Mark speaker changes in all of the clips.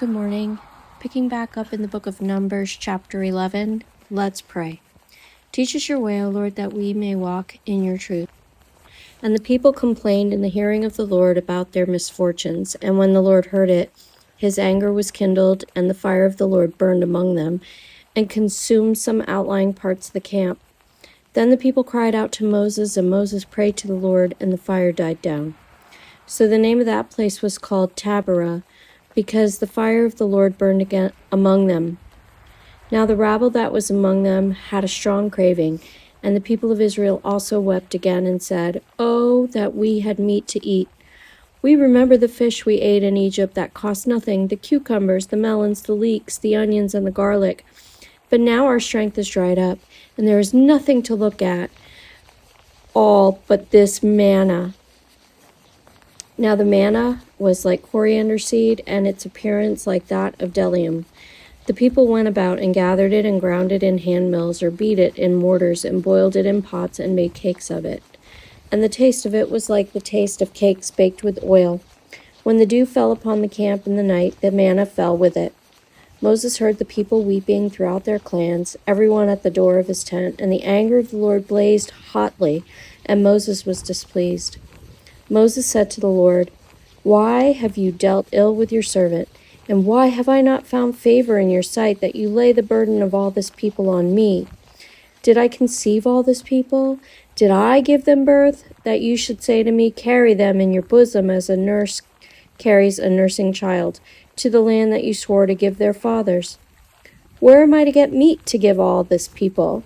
Speaker 1: Good morning. Picking back up in the book of Numbers, chapter 11, let's pray. Teach us your way, O Lord, that we may walk in your truth. And the people complained in the hearing of the Lord about their misfortunes. And when the Lord heard it, his anger was kindled, and the fire of the Lord burned among them, and consumed some outlying parts of the camp. Then the people cried out to Moses, and Moses prayed to the Lord, and the fire died down. So the name of that place was called Taberah, because the fire of the Lord burned again among them. Now the rabble that was among them had a strong craving, and the people of Israel also wept again and said, "Oh, that we had meat to eat! We remember the fish we ate in Egypt that cost nothing, the cucumbers, the melons, the leeks, the onions, and the garlic. But now our strength is dried up, and there is nothing to look at, all but this manna." Now the manna was like coriander seed, and its appearance like that of bdellium. The people went about and gathered it and ground it in hand mills, or beat it in mortars, and boiled it in pots, and made cakes of it. And the taste of it was like the taste of cakes baked with oil. When the dew fell upon the camp in the night, the manna fell with it. Moses heard the people weeping throughout their clans, everyone at the door of his tent, and the anger of the Lord blazed hotly, and Moses was displeased. Moses said to the Lord, "Why have you dealt ill with your servant? And why have I not found favor in your sight that you lay the burden of all this people on me? Did I conceive all this people? Did I give them birth, that you should say to me, 'Carry them in your bosom as a nurse carries a nursing child, to the land that you swore to give their fathers?' Where am I to get meat to give all this people?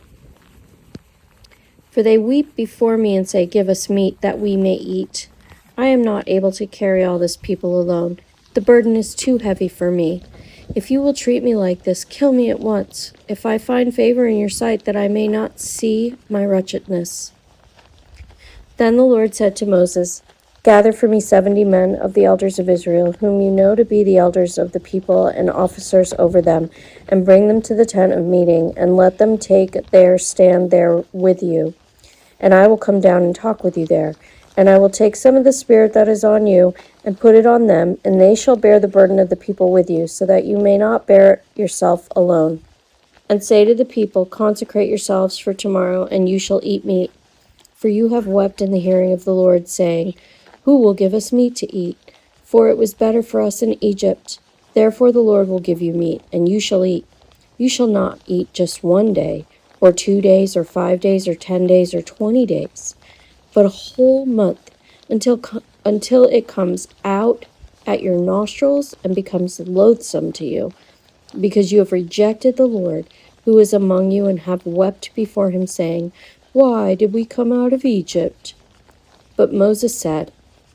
Speaker 1: For they weep before me and say, 'Give us meat that we may eat.' I am not able to carry all this people alone. The burden is too heavy for me. If you will treat me like this, kill me at once, if I find favor in your sight, that I may not see my wretchedness." Then the Lord said to Moses, "Gather for me 70 men of the elders of Israel, whom you know to be the elders of the people and officers over them, and bring them to the tent of meeting, and let them take their stand there with you. And I will come down and talk with you there. And I will take some of the Spirit that is on you and put it on them, and they shall bear the burden of the people with you, so that you may not bear it yourself alone. And say to the people, 'Consecrate yourselves for tomorrow, and you shall eat meat. For you have wept in the hearing of the Lord, saying, Who will give us meat to eat? For it was better for us in Egypt. Therefore the Lord will give you meat, and you shall eat. You shall not eat just 1 day, or 2 days, or 5 days, or 10 days, or 20 days, but a whole month, until it comes out at your nostrils and becomes loathsome to you, because you have rejected the Lord who is among you, and have wept before him, saying, Why did we come out of Egypt?' But Moses said,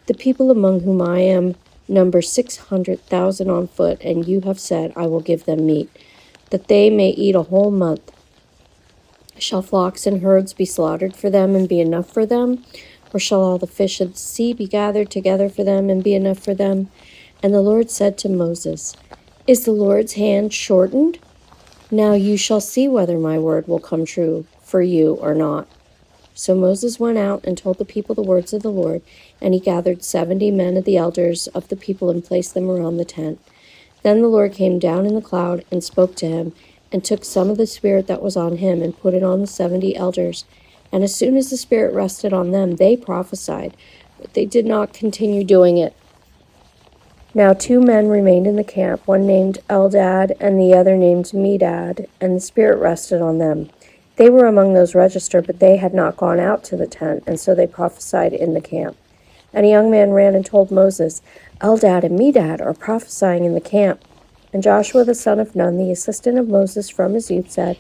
Speaker 1: The people among whom I am number 600,000 on foot, and you have said, I will give them meat, that they may eat a whole month. Shall flocks and herds be slaughtered for them and be enough for them? Or shall all the fish of the sea be gathered together for them and be enough for them?" And the Lord said to Moses, "Is the Lord's hand shortened? Now you shall see whether my word will come true for you or not." So Moses went out and told the people the words of the Lord, and he gathered 70 men of the elders of the people and placed them around the tent. Then the Lord came down in the cloud and spoke to him, and took some of the Spirit that was on him and put it on the 70 elders. And as soon as the Spirit rested on them, they prophesied, but they did not continue doing it. Now 2 men remained in the camp, one named Eldad and the other named Medad, and the Spirit rested on them. They were among those registered, but they had not gone out to the tent, and so they prophesied in the camp. And a young man ran and told Moses, "Eldad and Medad are prophesying in the camp." And Joshua the son of Nun, the assistant of Moses from his youth, said,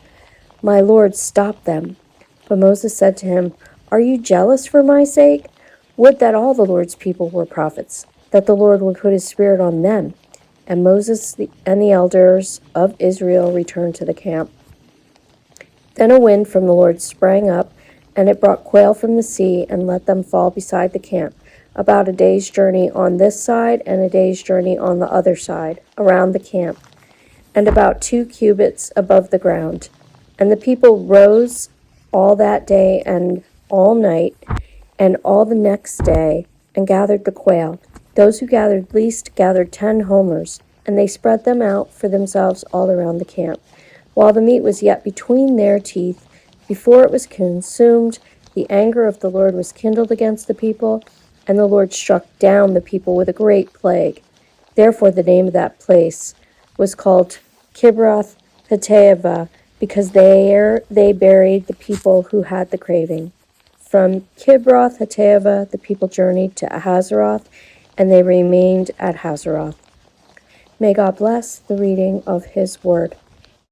Speaker 1: "My Lord, stop them." But Moses said to him, "Are you jealous for my sake? Would that all the Lord's people were prophets, that the Lord would put his Spirit on them." And Moses and the elders of Israel returned to the camp. Then a wind from the Lord sprang up, and it brought quail from the sea and let them fall beside the camp, about a day's journey on this side and a day's journey on the other side, around the camp, and about 2 cubits above the ground. And the people rose all that day and all night and all the next day, and gathered the quail. Those who gathered least gathered 10 homers, and they spread them out for themselves all around the camp. While the meat was yet between their teeth, before it was consumed, the anger of the Lord was kindled against the people, and the Lord struck down the people with a great plague. Therefore the name of that place was called Kibroth Hattaavah, because there they buried the people who had the craving. From Kibroth Hattaavah the people journeyed to Hazeroth, and they remained at Hazeroth. May God bless the reading of his word.